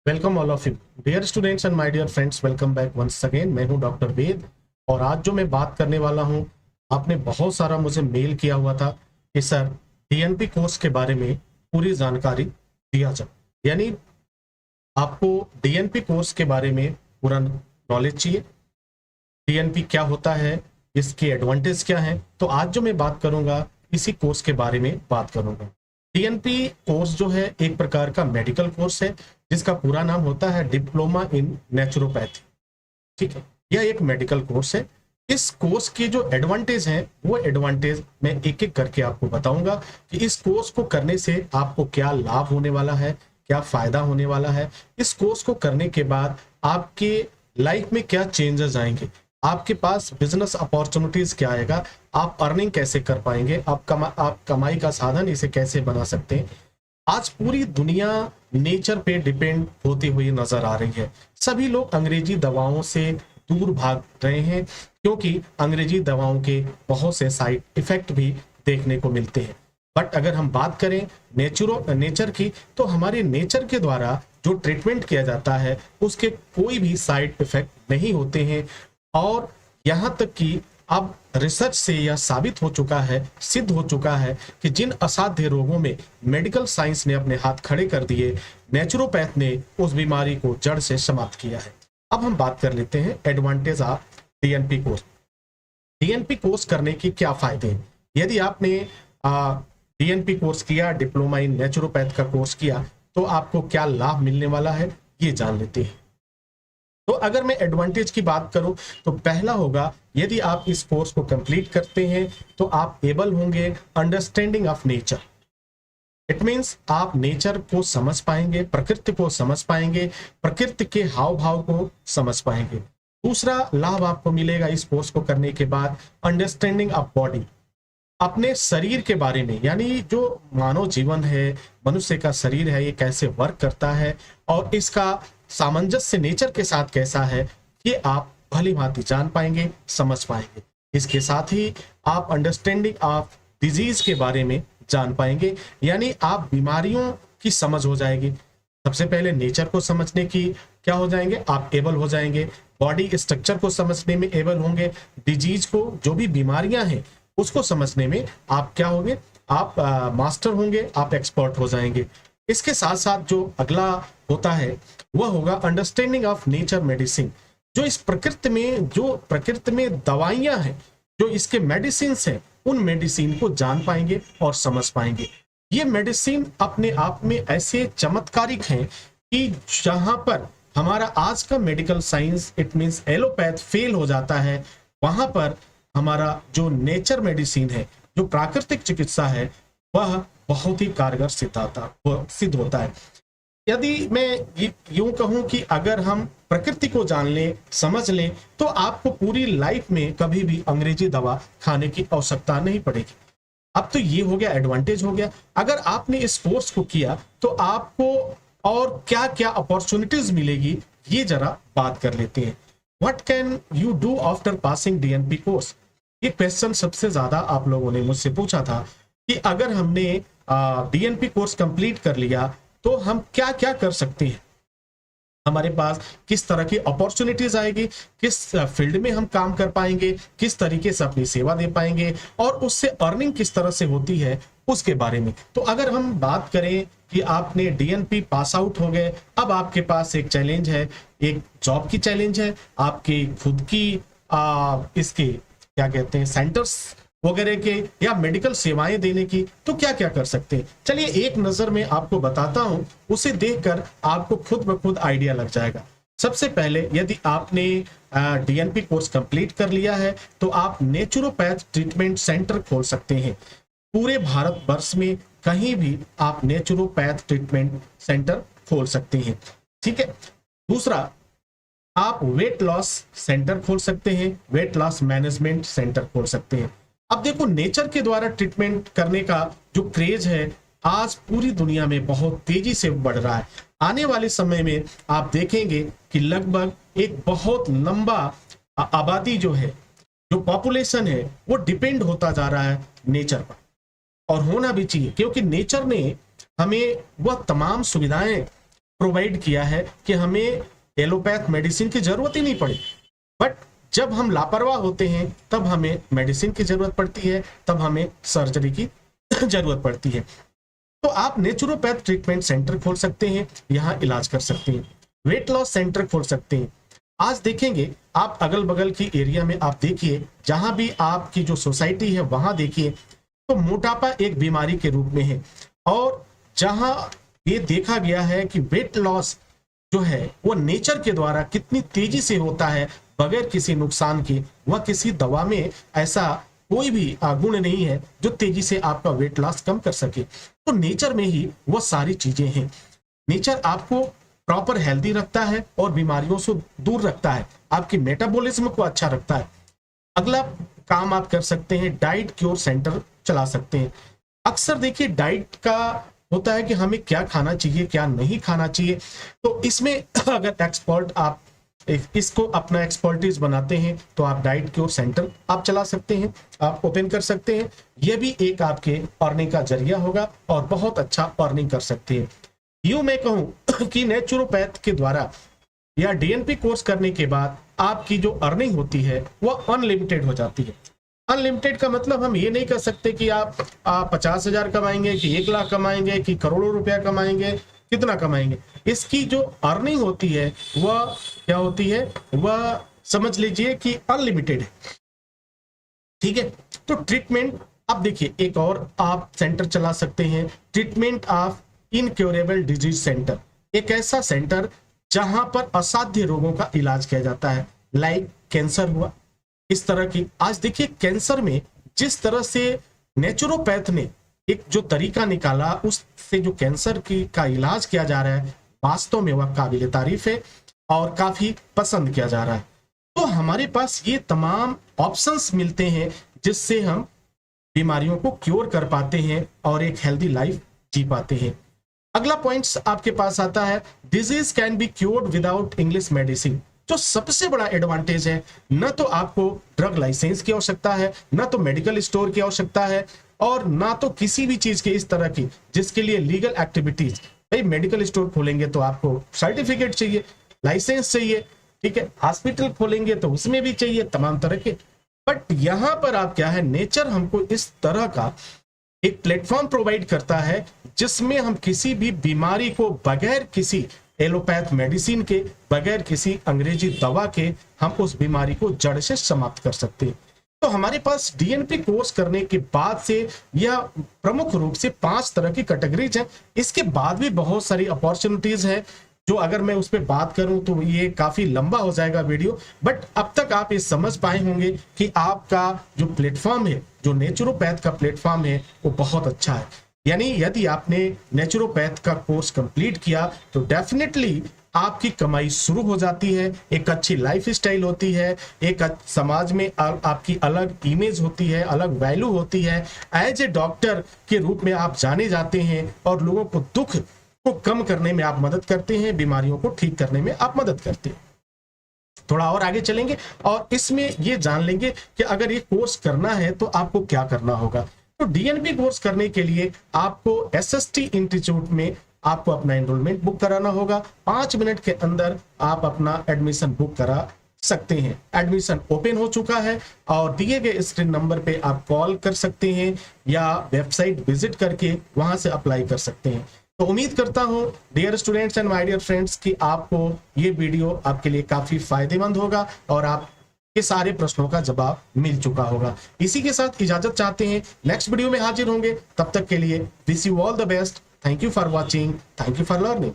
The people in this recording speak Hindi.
Welcome all of you dear students and my dear friends, welcome back once again. मैं हूं डॉक्टर वेद और आज जो मैं बात करने वाला हूं, आपने बहुत सारा मुझे मेल किया हुआ था कि सर डीएनपी कोर्स के बारे में पूरी जानकारी दिया जाए, यानी आपको डीएनपी कोर्स के बारे में पूरा नॉलेज चाहिए। डीएनपी क्या होता है, इसके एडवांटेज क्या हैं, तो आज जो मैं बात करूंगा इसी कोर्स के बारे में बात करूंगा। डीएनपी कोर्स जो है एक प्रकार का मेडिकल कोर्स है जिसका पूरा नाम होता है डिप्लोमा इन नेचुरोपैथी। ठीक है, यह एक मेडिकल कोर्स है। इस कोर्स के जो एडवांटेज हैं वो एडवांटेज मैं एक एक करके आपको बताऊंगा कि इस कोर्स को करने से आपको क्या लाभ होने वाला है, क्या फायदा होने वाला है। इस कोर्स को करने के बाद आपके लाइफ में क्या चेंजेस आएंगे, आपके पास बिजनेस अपॉर्चुनिटीज क्या आएगा, आप अर्निंग कैसे कर पाएंगे, आप कमाई का साधन इसे कैसे बना सकते हैं। आज पूरी दुनिया नेचर पे डिपेंड होती हुई नजर आ रही है। सभी लोग अंग्रेजी दवाओं से दूर भाग रहे हैं क्योंकि अंग्रेजी दवाओं के बहुत से साइड इफेक्ट भी देखने को मिलते हैं। बट अगर हम बात करें नेचर की, तो हमारे नेचर के द्वारा जो ट्रीटमेंट किया जाता है उसके कोई भी साइड इफेक्ट नहीं होते हैं। और यहाँ तक कि अब रिसर्च से यह साबित हो चुका है, सिद्ध हो चुका है कि जिन असाध्य रोगों में मेडिकल साइंस ने अपने हाथ खड़े कर दिए, नेचुरोपैथ ने उस बीमारी को जड़ से समाप्त किया है। अब हम बात कर लेते हैं advantage of DNP course. DNP course करने की क्या फायदे हैं। यदि आपने डीएनपी कोर्स किया, डिप्लोमा इन नेचुरोपैथ का कोर्स किया, तो आपको क्या लाभ मिलने वाला है ये जान लेते हैं। तो अगर मैं एडवांटेज की बात करूं तो पहला होगा, यदि आप इस कोर्स को कंप्लीट करते हैं तो आप एबल होंगे understanding of nature. It means आप नेचर को समझ पाएंगे, प्रकृति को समझ पाएंगे, प्रकृति के हाव भाव को समझ पाएंगे। दूसरा लाभ आपको मिलेगा इस कोर्स को करने के बाद, अंडरस्टैंडिंग ऑफ बॉडी, अपने शरीर के बारे में, यानी जो मानव जीवन है, मनुष्य का शरीर है, ये कैसे वर्क करता है और इसका सामंजस्य नेचर के साथ कैसा है, ये आप भली भांति जान पाएंगे, समझ पाएंगे। इसके साथ ही आप अंडरस्टैंडिंग ऑफ डिजीज के बारे में जान पाएंगे, यानी आप बीमारियों की समझ हो जाएगी। सबसे पहले नेचर को समझने की क्या हो जाएंगे, आप एबल हो जाएंगे। बॉडी स्ट्रक्चर को समझने में एबल होंगे। डिजीज को, जो भी बीमारियां हैं उसको समझने में आप क्या होंगे, आप मास्टर होंगे, आप एक्सपर्ट हो जाएंगे। इसके साथ साथ जो अगला होता है वह होगा अंडरस्टैंडिंग ऑफ नेचर मेडिसिन। जो इस प्रकृति में दवाइयां हैं, जो इसके मेडिसिन हैं, उन मेडिसिन को जान पाएंगे और समझ पाएंगे। ये मेडिसिन अपने आप में ऐसे चमत्कारिक हैं कि जहां पर हमारा आज का medical science, it means allopath, fail हो जाता है, वहां पर हमारा जो नेचर मेडिसिन है, जो प्राकृतिक चिकित्सा है, वह बहुत ही कारगर सिद्ध होता है। यदि मैं यूं कहूं कि अगर हम प्रकृति को जान लें, समझ लें, तो आपको पूरी लाइफ में कभी भी अंग्रेजी दवा खाने की आवश्यकता नहीं पड़ेगी। अब तो ये हो गया, एडवांटेज हो गया। अगर आपने इस कोर्स को किया तो आपको और क्या क्या अपॉर्चुनिटीज मिलेगी, ये जरा बात कर लेते हैं। What can you do after passing DNP course, ये क्वेश्चन सबसे ज्यादा आप लोगों ने मुझसे पूछा था कि अगर हमने डीएनपी कोर्स कंप्लीट कर लिया तो हम क्या क्या कर सकते हैं, हमारे पास किस तरह की अपॉर्चुनिटीज आएगी, किस फील्ड में हम काम कर पाएंगे, किस तरीके से अपनी सेवा दे पाएंगे और उससे अर्निंग किस तरह से होती है, उसके बारे में। तो अगर हम बात करें कि आपने डीएनपी पास आउट हो गए, अब आपके पास एक चैलेंज है, एक जॉब की चैलेंज है, आपकी खुद की इसके क्या कहते हैं सेंटर्स वगैरह के या मेडिकल सेवाएं देने की, तो क्या क्या कर सकते हैं। चलिए एक नजर में आपको बताता हूं, उसे देखकर आपको खुद ब खुद आइडिया लग जाएगा। सबसे पहले यदि आपने डीएनपी कोर्स कंप्लीट कर लिया है तो आप नेचुरोपैथ ट्रीटमेंट सेंटर खोल सकते हैं। पूरे भारतवर्ष में कहीं भी आप नेचुरोपैथ ट्रीटमेंट सेंटर खोल सकते हैं। ठीक है। दूसरा, आप वेट लॉस सेंटर खोल सकते हैं, वेट लॉस मैनेजमेंट सेंटर खोल सकते हैं। अब देखो, नेचर के द्वारा ट्रीटमेंट करने का जो क्रेज है आज पूरी दुनिया में बहुत तेजी से बढ़ रहा है। आने वाले समय में आप देखेंगे कि लगभग एक बहुत लंबा आबादी जो है, जो पॉपुलेशन है, वो डिपेंड होता जा रहा है नेचर पर, और होना भी चाहिए क्योंकि नेचर ने हमें वह तमाम सुविधाएं प्रोवाइड किया है कि हमें एलोपैथ मेडिसिन की जरूरत ही नहीं पड़ी। बट जब हम लापरवाह होते हैं तब हमें मेडिसिन की जरूरत पड़ती है, तब हमें सर्जरी की जरूरत पड़ती है। तो आप नेचुरोपैथ ट्रीटमेंट सेंटर खोल सकते हैं, यहाँ इलाज कर सकते हैं। वेट लॉस सेंटर खोल सकते हैं। आज देखेंगे आप अगल बगल की एरिया में, आप देखिए जहां भी आपकी जो सोसाइटी है वहां देखिए तो मोटापा एक बीमारी के रूप में है। और जहां ये देखा गया है कि वेट लॉस जो है वो नेचर के द्वारा कितनी तेजी से होता है बगैर किसी नुकसान के, वह किसी दवा में ऐसा कोई भी गुण नहीं है जो तेजी से आपका वेट लॉस कम कर सके। तो नेचर में ही वो सारी चीजें हैं। नेचर आपको प्रॉपर हेल्दी रखता है और बीमारियों से दूर रखता है, आपकी मेटाबॉलिज्म को अच्छा रखता है। अगला काम आप कर सकते हैं, डाइट क्योर सेंटर चला सकते हैं। अक्सर देखिए डाइट का होता है कि हमें क्या खाना चाहिए क्या नहीं खाना चाहिए, तो इसमें अगर एक्सपर्ट आप इसको अपना एक्सपर्टीज बनाते हैं तो आप डाइट क्योर सेंटर आप चला सकते हैं, आप ओपन कर सकते हैं। यह भी एक आपके अर्निंग का जरिया होगा और बहुत अच्छा अर्निंग कर सकते हैं। यूं मैं कहूं कि नेचुरोपैथ के द्वारा या डीएनपी कोर्स करने के बाद आपकी जो अर्निंग होती है वह अनलिमिटेड हो जाती है। अनलिमिटेड का मतलब हम ये नहीं कर सकते कि आप 50,000 कमाएंगे कि 1 लाख कमाएंगे कि करोड़ों रुपया कमाएंगे, कितना कमाएंगे। इसकी जो अर्निंग होती है वह क्या होती है, वह समझ लीजिए कि अनलिमिटेड है। ठीक है, तो ट्रीटमेंट आप देखिए एक और आप सेंटर चला सकते हैं, treatment of incurable disease centre. एक ऐसा सेंटर जहां पर असाध्य रोगों का इलाज किया जाता है, लाइक कैंसर हुआ, इस तरह की। आज देखिए कैंसर में जिस तरह से नेचुरोपैथ ने एक जो तरीका निकाला उससे जो कैंसर का इलाज किया जा रहा है, वास्तव में वह काबिल तारीफ है और काफी पसंद किया जा रहा है। तो हमारे पास ये तमाम ऑप्शंस मिलते हैं जिससे हम बीमारियों को क्योर कर पाते हैं और एक हेल्दी लाइफ जी पाते हैं। अगला पॉइंट्स आपके पास आता है, disease can be cured without English medicine. जो सबसे बड़ा एडवांटेज है, न तो आपको ड्रग लाइसेंस की आवश्यकता है, न तो मेडिकल स्टोर की आवश्यकता है, और ना तो किसी भी चीज की इस तरह की जिसके लिए लीगल एक्टिविटीज। भाई मेडिकल स्टोर खोलेंगे तो आपको सर्टिफिकेट चाहिए, लाइसेंस चाहिए, ठीक है। हॉस्पिटल खोलेंगे तो उसमें भी चाहिए तमाम तरह के। बट यहां पर आप क्या है, नेचर हमको इस तरह का एक प्लेटफॉर्म प्रोवाइड करता है जिसमें हम किसी भी बीमारी को बगैर किसी एलोपैथ मेडिसिन के, बगैर किसी अंग्रेजी दवा के हम उस बीमारी को जड़ से समाप्त कर सकते हैं। तो हमारे पास डीएनपी कोर्स करने के बाद से यह प्रमुख रूप से 5 तरह की कैटेगरीज हैं। इसके बाद भी बहुत सारी अपॉर्चुनिटीज हैं जो अगर मैं उस पर बात करूं तो ये काफी लंबा हो जाएगा वीडियो। बट अब तक आप ये समझ पाए होंगे कि आपका जो प्लेटफॉर्म है, जो नेचुरोपैथ का प्लेटफॉर्म है, वो बहुत अच्छा है। यानी यदि आपने नेचुरोपैथ का कोर्स कंप्लीट किया तो डेफिनेटली आपकी कमाई शुरू हो जाती है, एक अच्छी लाइफ स्टाइल होती है, एक समाज में आपकी अलग इमेज होती है, अलग वैल्यू होती है। एज ए डॉक्टर के रूप में आप जाने जाते हैं और लोगों को दुख को कम करने में आप मदद करते हैं, बीमारियों को ठीक करने में आप मदद करते हैं। थोड़ा और आगे चलेंगे और इसमें ये जान लेंगे कि अगर ये कोर्स करना है तो आपको क्या करना होगा। तो डीएनपी कोर्स करने के लिए आपको एसएसटी इंस्टीट्यूट में आपको अपना एनरोलमेंट बुक कराना होगा। 5 मिनट के अंदर आप अपना एडमिशन बुक करा सकते हैं। एडमिशन ओपन हो चुका है और दिए गए स्क्रीन नंबर पे आप कॉल कर सकते हैं या वेबसाइट विजिट करके वहां से अप्लाई कर सकते हैं। तो उम्मीद करता हूं dear students and my dear friends कि आपको ये वीडियो आपके लिए काफी फायदेमंद होगा और आप के सारे प्रश्नों का जवाब मिल चुका होगा। इसी के साथ इजाजत चाहते हैं, नेक्स्ट वीडियो में हाजिर होंगे। तब तक के लिए wish you all the best. Thank you for watching, thank you for learning.